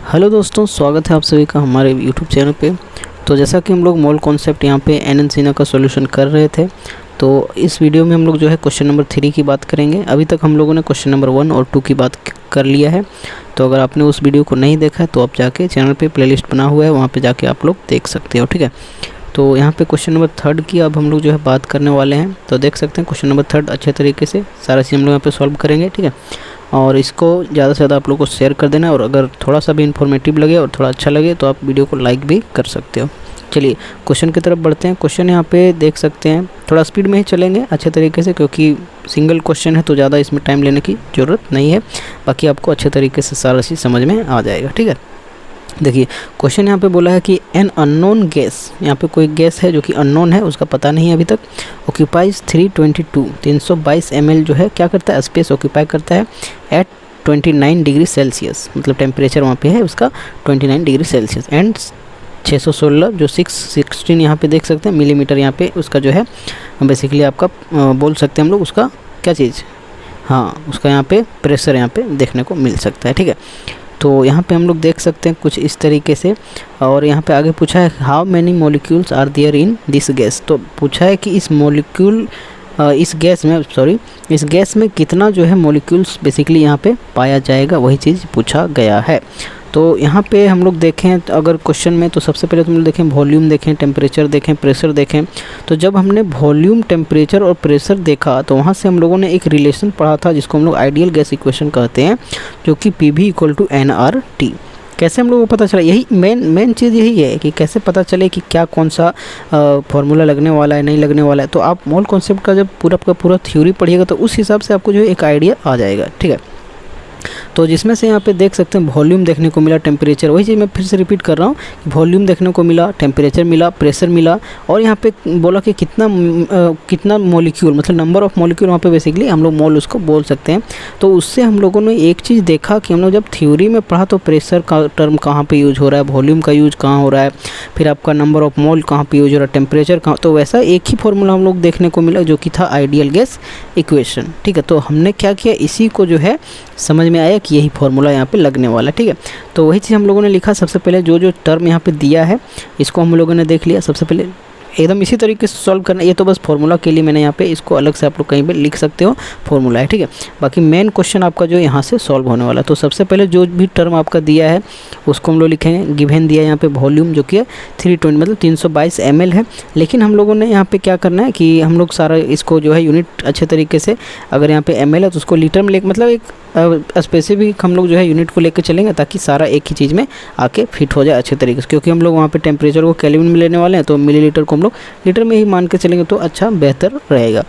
Hello दोस्तों, स्वागत है आप सभी का हमारे यूट्यूब चैनल पे। तो जैसा कि हम लोग मोल कॉन्सेप्ट यहाँ पे एन सीना का सॉल्यूशन कर रहे थे, तो इस वीडियो में हम लोग जो है क्वेश्चन नंबर 3 की बात करेंगे। अभी तक हम लोगों ने क्वेश्चन नंबर 1 और 2 की बात कर लिया है। तो अगर आपने उस वीडियो को नहीं देखा है तो आप जाके चैनल पे प्लेलिस्ट बना हुआ है, वहाँ पे जाके आप लोग देख सकते हो, ठीक है। तो यहाँ पे क्वेश्चन नंबर 3 की अब हम लोग जो है बात करने वाले हैं। तो देख सकते हैं क्वेश्चन नंबर 3 अच्छे तरीके से सारा चीज़ हम लोग यहाँ पे सॉल्व करेंगे, ठीक है। और इसको ज़्यादा से ज़्यादा आप लोग को शेयर कर देना, और अगर थोड़ा सा भी इन्फॉर्मेटिव लगे और थोड़ा अच्छा लगे तो आप वीडियो को लाइक भी कर सकते हो। चलिए क्वेश्चन की तरफ बढ़ते हैं। क्वेश्चन यहाँ पे देख सकते हैं, थोड़ा स्पीड में ही चलेंगे अच्छे तरीके से, क्योंकि सिंगल क्वेश्चन है तो ज़्यादा इसमें टाइम लेने की ज़रूरत नहीं है। बाकी आपको अच्छे तरीके से सारा चीज़ समझ में आ जाएगा, ठीक है। देखिए क्वेश्चन यहाँ पे बोला है कि एन अननोन गैस, यहाँ पे कोई गैस है जो कि अननोन है, उसका पता नहीं है अभी तक, ऑक्यूपाइज 322 ml जो है क्या करता है, स्पेस ऑक्यूपाई करता है एट 29 डिग्री सेल्सियस, मतलब टेम्परेचर वहाँ पे है उसका 29 डिग्री सेल्सियस। एंड 616 जो 616 यहाँ पे देख सकते हैं मिलीमीटर, यहाँ पे उसका जो है बेसिकली आपका बोल सकते हैं हम लोग उसका क्या चीज़, हाँ उसका यहाँ पे प्रेशर यहाँ पे देखने को मिल सकता है, ठीक है। तो यहाँ पे हम लोग देख सकते हैं कुछ इस तरीके से। और यहाँ पे आगे पूछा है how many molecules are there in this gas, तो पूछा है कि इस मॉलिक्यूल इस गैस में कितना जो है मॉलिक्यूल्स बेसिकली यहाँ पे पाया जाएगा, वही चीज़ पूछा गया है। तो यहाँ पे हम लोग देखें अगर क्वेश्चन में, तो सबसे पहले तुम लोग देखें वॉल्यूम देखें, टेम्परेचर देखें, प्रेशर देखें। तो जब हमने वॉल्यूम, टेम्परेचर और प्रेशर देखा तो वहाँ से हम लोगों ने एक रिलेशन पढ़ा था जिसको हम लोग आइडियल गैस इक्वेशन कहते हैं, जो कि PV = nRT। कैसे हम लोगों को पता चला, यही मेन चीज़ यही है कि कैसे पता चले कि क्या कौन सा फॉर्मूला लगने वाला है, नहीं लगने वाला है। तो आप मोल कॉन्सेप्ट का जब पूरा थ्योरी पढ़िएगा तो उस हिसाब से आपको जो है एक आइडिया आ जाएगा, ठीक है। तो जिसमें से यहाँ पे देख सकते हैं वॉल्यूम देखने को मिला, टेम्परेचर, वही चीज़ मैं फिर से रिपीट कर रहा हूँ, वॉल्यूम देखने को मिला, टेम्परेचर मिला, प्रेशर मिला, और यहाँ पे बोला कि कितना मॉलिक्यूल, मतलब नंबर ऑफ़ मॉलिक्यूल, वहाँ पे बेसिकली हम लोग मोल उसको बोल सकते हैं। तो उससे हम लोगों ने एक चीज़ देखा कि हम लोग जब थ्योरी में पढ़ा तो प्रेशर का टर्म कहाँ पर यूज हो रहा है, वॉल्यूम का यूज कहाँ हो रहा है, फिर आपका नंबर ऑफ़ मोल कहाँ पर यूज हो रहा है, टेम्परेचर कहाँ, तो वैसा एक ही फॉर्मूला हम लोग देखने को मिला जो कि था आइडियल गैस इक्वेशन, ठीक है। तो हमने क्या किया, इसी को जो है समझ में आया कि यही फॉर्मूला यहाँ पे लगने वाला है, ठीक है। तो वही चीज़ हम लोगों ने लिखा। सबसे पहले जो टर्म यहाँ पे दिया है इसको हम लोगों ने देख लिया। सबसे पहले एकदम इसी तरीके से सॉल्व करना, ये तो बस फॉर्मूला के लिए मैंने यहाँ पे इसको अलग से आप लोग कहीं पे लिख सकते हो, फॉर्मूला है, ठीक है। बाकी मेन क्वेश्चन आपका जो यहाँ से सॉल्व होने वाला है। तो सबसे पहले जो भी टर्म आपका दिया है उसको हम लोग लिखेंगे। गिवन दिया है यहाँ पे वॉल्यूम जो कि है 320 मतलब 322 ml है। लेकिन हम लोगों ने यहाँ पे क्या करना है कि हम लोग सारा इसको जो है यूनिट अच्छे तरीके से, अगर यहाँ पे ml है तो उसको लीटर में मतलब एक स्पेसिफिक हम लोग जो है यूनिट को लेकर चलेंगे ताकि सारा एक ही चीज़ में आके फिट हो जाए अच्छे तरीके से। क्योंकि हम लोग वहाँ पे टेम्परेचर को केल्विन में लेने वाले हैं तो मिलीलीटर को हम लोग लीटर में ही मान के चलेंगे तो अच्छा बेहतर रहेगा।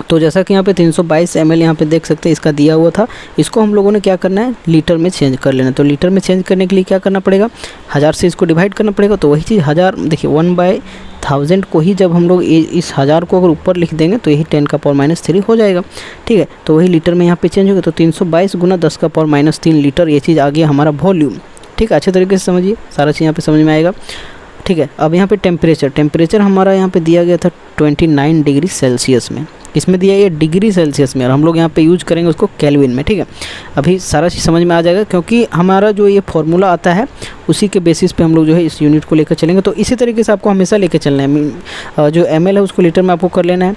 तो जैसा कि यहाँ पे 322 ml यहाँ पे देख सकते हैं इसका दिया हुआ था, इसको हम लोगों ने क्या करना है, लीटर में चेंज कर लेना। तो लीटर में चेंज करने के लिए क्या करना पड़ेगा, 1000 से इसको डिवाइड करना पड़ेगा। तो वही चीज़ 1000, देखिए 1/1000 को ही जब हम लोग इस 1000 को अगर ऊपर लिख देंगे तो यही 10⁻³ हो जाएगा, ठीक है। तो वही लीटर में यहाँ पे चेंज होगा। तो 322 × 10⁻³ लीटर, ये चीज़ आ गया हमारा वॉल्यूम, ठीक है। अच्छे तरीके से समझिए, सारा चीज़ यहाँ पे समझ में आएगा, ठीक है। अब यहाँ पे टेम्परेचर हमारा यहाँ पे दिया गया था 29 डिग्री सेल्सियस में, इसमें दिया गया डिग्री सेल्सियस में, और हम लोग यहाँ पे यूज करेंगे उसको केल्विन में, ठीक है। अभी सारा चीज़ समझ में आ जाएगा क्योंकि हमारा जो ये फॉर्मूला आता है उसी के बेसिस पे हम लोग जो है इस यूनिट को लेकर चलेंगे। तो इसी तरीके से आपको हमेशा लेकर चलना है। जो ml है उसको लीटर में आपको कर लेना है,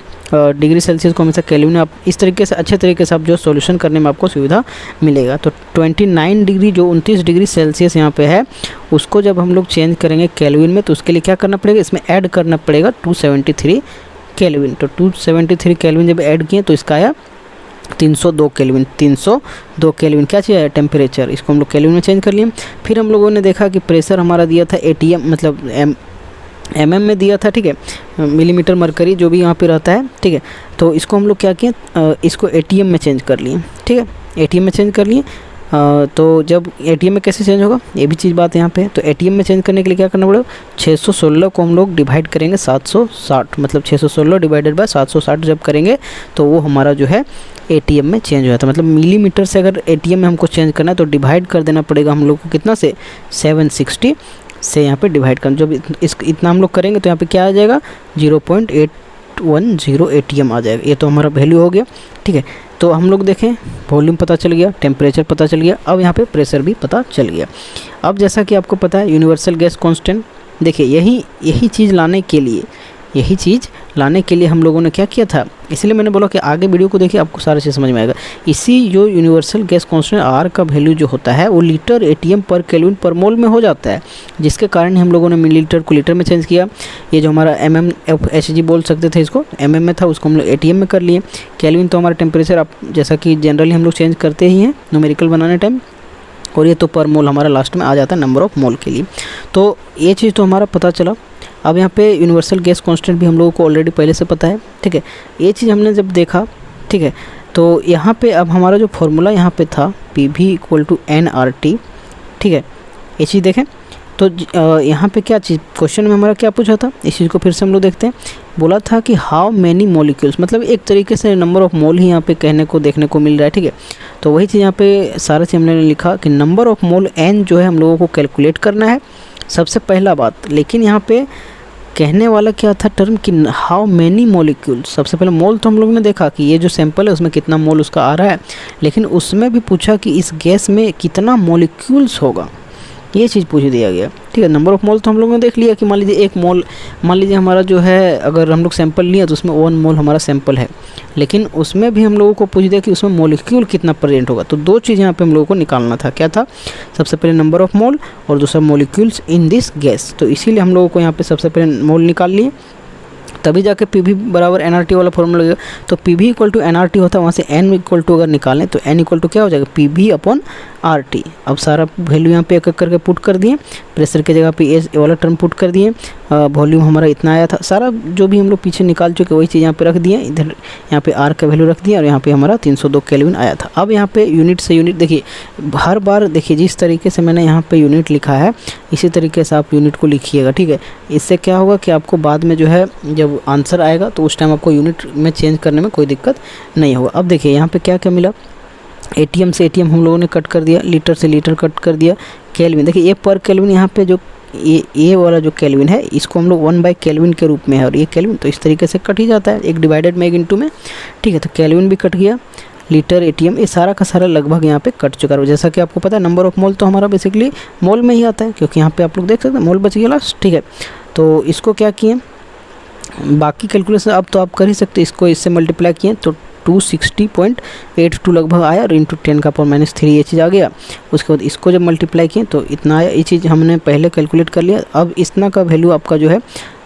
डिग्री सेल्सियस को हमेशा केल्विन में। आप इस तरीके से अच्छे तरीके से आप जो सॉल्यूशन करने में आपको सुविधा मिलेगा। तो 29 डिग्री जो 29 डिग्री सेल्सियस यहाँ पे है उसको जब हम लोग चेंज करेंगे केल्विन में तो उसके लिए क्या करना पड़ेगा, इसमें ऐड करना पड़ेगा 273 केल्विन। तो 273 केल्विन जब ऐड किए तो इसका आया 302 केल्विन। 302 केल्विन क्या चाहिए, टेम्परेचर, इसको हम लोग केल्विन में चेंज कर लिए। फिर हम लोगों ने देखा कि प्रेशर हमारा दिया था ATM मतलब mm में दिया था, ठीक है, मिलीमीटर मरकरी जो भी यहाँ पे रहता है, ठीक है। तो इसको हम लोग क्या किए, इसको ATM में चेंज कर लिए, ठीक है, ATM में चेंज कर लिए। तो जब ATM में कैसे चेंज होगा ये भी चीज़ बात यहाँ पे है। तो ATM में चेंज करने के लिए क्या करना पड़ेगा, 616 को हम लोग डिवाइड करेंगे 760, मतलब 616 डिवाइडेड बाय 760 जब करेंगे तो वो हमारा जो है ATM में चेंज हो जाता है। मतलब मिलीमीटर से अगर ATM में हमको चेंज करना है तो डिवाइड कर देना पड़ेगा हम लोग को कितना से, 760 से यहाँ पे डिवाइड करना। जब इतना हम लोग करेंगे तो यहाँ पे क्या आ जाएगा, 0.810 ATM आ जाएगा। ये तो हमारा वैल्यू हो गया, ठीक है। तो हम लोग देखें, वॉल्यूम पता चल गया, टेम्परेचर पता चल गया, अब यहाँ पे प्रेशर भी पता चल गया। अब जैसा कि आपको पता है यूनिवर्सल गैस कांस्टेंट, देखिए यही चीज़ लाने के लिए हम लोगों ने क्या किया था, इसलिए मैंने बोला कि आगे वीडियो को देखिए, आपको सारा चीज़ समझ में आएगा। इसी जो यूनिवर्सल गैस कांस्टेंट आर का वैल्यू जो होता है वो लीटर एटीएम पर केल्विन पर मोल में हो जाता है, जिसके कारण हम लोगों ने मिलीलीटर को लीटर में चेंज किया। ये जो हमारा MMHg बोल सकते थे, इसको MM में था, उसको हम लोग ATM में कर लिए। केल्विन तो हमारा टेम्परेचर, आप जैसा कि जनरली हम लोग चेंज करते ही हैं न्यूमेरिकल बनाने टाइम, और ये तो पर मोल हमारा लास्ट में आ जाता है नंबर ऑफ मोल के लिए। तो ये चीज़ तो हमारा पता चला। अब यहाँ पे यूनिवर्सल गैस कांस्टेंट भी हम लोगों को ऑलरेडी पहले से पता है, ठीक है। ये चीज़ हमने जब देखा, ठीक है, तो यहाँ पे अब हमारा जो फॉर्मूला यहाँ पे था PV = nRT, ठीक है, ये चीज़ देखें। तो यहाँ पे क्या चीज़ क्वेश्चन में हमारा क्या पूछा था, इस चीज़ को फिर से हम लोग देखते हैं। बोला था कि हाउ मैनी मॉलिक्यूल्स, मतलब एक तरीके से नंबर ऑफ मोल ही यहाँ पे कहने को देखने को मिल रहा है, ठीक है। तो वही चीज़ यहाँ पे सारा चीज़ हमने लिखा कि नंबर ऑफ मोल n जो है हम लोगों को कैलकुलेट करना है, सबसे पहला बात। लेकिन यहाँ पे कहने वाला क्या था टर्म कि हाउ मैनी मॉलिक्यूल्स। सबसे पहले मोल तो हम लोग ने देखा कि ये जो सैंपल है उसमें कितना मोल उसका आ रहा है, लेकिन उसमें भी पूछा कि इस गैस में कितना मॉलिक्यूल्स होगा, ये चीज़ पूछ दिया गया, ठीक है। नंबर ऑफ मोल तो हम लोगों ने देख लिया कि मान लीजिए एक मोल, मान लीजिए हमारा जो है अगर हम लोग सैंपल लिए तो उसमें 1 मोल हमारा सैंपल है, लेकिन उसमें भी हम लोगों को पूछ दिया कि उसमें मॉलिक्यूल कितना प्रेजेंट होगा। तो दो चीज़ यहाँ पे हम लोगों को निकालना था, क्या था, सबसे पहले नंबर ऑफ मोल और दूसरा मॉलिक्यूल्स इन दिस गैस। तो इसीलिए हम लोगों को यहाँ पे सबसे पहले मोल निकाल लिए, तभी जाके PV = nRT वाला फॉर्मूला लगेगा। तो PV = nRT होता है, वहाँ से n = अगर निकालें तो n = क्या हो जाएगा, PV/RT। अब सारा वैल्यू यहाँ पे एक एक करके पुट कर दिए, प्रेशर की जगह पे ये वाला टर्म पुट कर दिए, वॉल्यूम हमारा इतना आया था, सारा जो भी हम लोग पीछे निकाल चुके वही चीज़ यहाँ पे रख दिए, इधर यहाँ पे R का वैल्यू रख दिया और यहाँ पे हमारा 302 केल्विन आया था। अब यहाँ पे यूनिट से यूनिट देखिए, हर बार देखिए जिस तरीके से मैंने यहाँ पे यूनिट लिखा है इसी तरीके से आप यूनिट को लिखिएगा, ठीक है। इससे क्या होगा कि आपको बाद में जो है जब आंसर आएगा तो उस टाइम आपको यूनिट में चेंज करने में कोई दिक्कत नहीं होगा। अब देखिए यहाँ पे क्या क्या मिला, ATM से ATM हम लोगों ने कट कर दिया, लीटर से लीटर कट कर दिया, केल्विन देखिए ये पर केल्विन, यहाँ पे जो ये वाला जो केल्विन है इसको हम लोग 1/केल्विन के रूप में है, और ये केल्विन तो इस तरीके से कट ही जाता है, एक डिवाइडेड में एक इंटू में, ठीक है। तो केल्विन भी कट गया, लीटर ATM ये सारा का सारा लगभग यहाँ पे कट चुका है। जैसा कि आपको पता है नंबर ऑफ मोल तो हमारा बेसिकली मोल में ही आता है, क्योंकि यहाँ पे आप लोग देख सकते हैं मोल बच गया लास्ट, ठीक है। तो इसको क्या किए, बाकी कैलकुलेशन अब तो आप कर ही सकते, इसको इससे मल्टीप्लाई किए तो 260.82 लगभग आया, और इंटू 10⁻³ ये चीज़ आ गया। उसके बाद इसको जब मल्टीप्लाई किए तो इतना आया, ये चीज़ हमने पहले कैलकुलेट कर लिया। अब इतना का वैल्यू आपका जो है,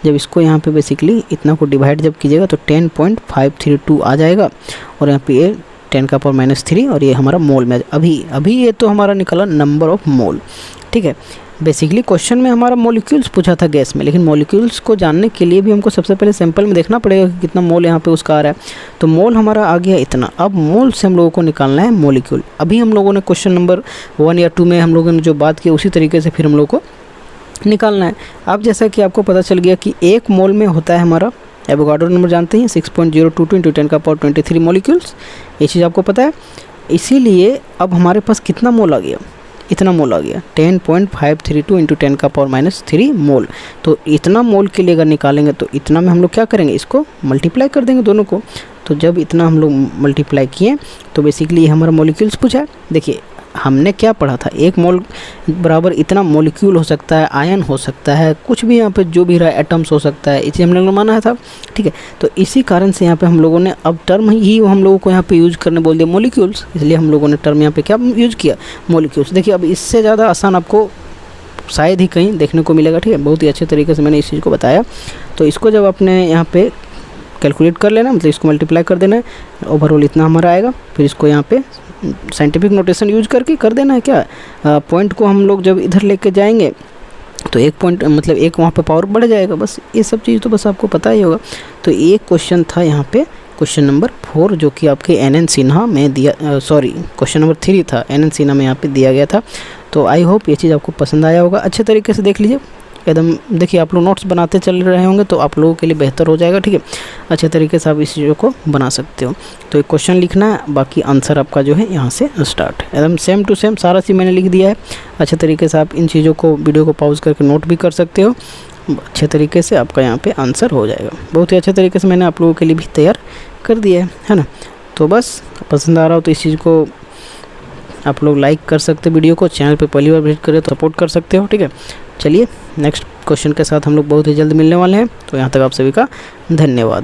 जब इसको यहाँ पे बेसिकली इतना को डिवाइड जब कीजिएगा तो 10.532 आ जाएगा, और यहाँ पे ये 10⁻³ और ये हमारा मोल में अभी ये तो हमारा निकला नंबर ऑफ मोल, ठीक है। बेसिकली क्वेश्चन में हमारा मॉलिक्यूल्स पूछा था गैस में, लेकिन मॉलिक्यूल्स को जानने के लिए भी हमको सबसे पहले सैंपल में देखना पड़ेगा कि कितना मोल यहाँ पे उसका आ रहा है। तो मोल हमारा आ गया इतना, अब मोल से हम लोगों को निकालना है मॉलिक्यूल। अभी हम लोगों ने क्वेश्चन नंबर 1 या 2 में हम लोगों ने जो बात की उसी तरीके से फिर हम लोगों को निकालना है। अब जैसा कि आपको पता चल गया कि एक मोल में होता है हमारा, एवोगाड्रो नंबर जानते हैं 6.022 × 10⁻23 मॉलिक्यूल्स, ये चीज़ आपको पता है। इसीलिए अब हमारे पास कितना मोल आ गया, इतना मोल आ गया 10.532 × 10⁻³ मोल। तो इतना मोल के लिए अगर निकालेंगे तो इतना में हम लोग क्या करेंगे, इसको मल्टीप्लाई कर देंगे दोनों को। तो जब इतना हम लोग मल्टीप्लाई किए तो बेसिकली हमारा मॉलिक्यूल्स पूछा है। देखिए हमने क्या पढ़ा था, एक मोल बराबर इतना मॉलिक्यूल हो सकता है, आयन हो सकता है, कुछ भी यहाँ पे जो भी रहा है एटम्स हो सकता है, इसे हम लोगों ने माना था, ठीक है। तो इसी कारण से यहाँ पे हम लोगों ने अब टर्म ही हम लोगों को यहाँ पे यूज़ करने बोल दिया मॉलिक्यूल्स, इसलिए हम लोगों ने टर्म यहाँ पे क्या यूज़ किया, मॉलिक्यूल्स। देखिए अब इससे ज़्यादा आसान आपको शायद ही कहीं देखने को मिलेगा, ठीक है। बहुत ही अच्छे तरीके से मैंने इस चीज़ को बताया। तो इसको जब आपने यहाँ पे कैलकुलेट कर लेना, मतलब इसको मल्टीप्लाई कर देना है, ओवरऑल इतना हमारा आएगा। फिर इसको यहाँ पे साइंटिफिक नोटेशन यूज करके कर देना है, क्या पॉइंट को हम लोग जब इधर लेके जाएंगे तो एक पॉइंट मतलब एक वहाँ पे पावर बढ़ जाएगा, बस ये सब चीज़ तो बस आपको पता ही होगा। तो एक क्वेश्चन था यहाँ पे क्वेश्चन नंबर 4 जो कि आपके NN सिन्हा में दिया, क्वेश्चन नंबर 3 था, NN सिन्हा में यहाँ पे दिया गया था। तो आई होप ये चीज़ आपको पसंद आया होगा। अच्छे तरीके से देख लीजिए एकदम, देखिए आप लोग नोट्स बनाते चल रहे होंगे तो आप लोगों के लिए बेहतर हो जाएगा, ठीक है। अच्छे तरीके से आप इस चीज़ों को बना सकते हो। तो एक क्वेश्चन लिखना है, बाकी आंसर आपका जो है यहाँ से स्टार्ट, एकदम सेम टू सेम सारा चीज़ मैंने लिख दिया है। अच्छे तरीके से आप इन चीज़ों को वीडियो को पॉज करके नोट भी कर सकते हो, अच्छे तरीके से आपका यहाँ पे आंसर हो जाएगा। बहुत ही अच्छे तरीके से मैंने आप लोगों के लिए भी तैयार कर दिया है ना। तो बस पसंद आ रहा हो तो इस चीज़ को आप लोग लाइक कर सकते हैं, वीडियो को चैनल पे पहली बार विजिट करें तो सपोर्ट कर सकते हो, ठीक है। चलिए नेक्स्ट क्वेश्चन के साथ हम लोग बहुत ही जल्द मिलने वाले हैं, तो यहाँ तक आप सभी का धन्यवाद।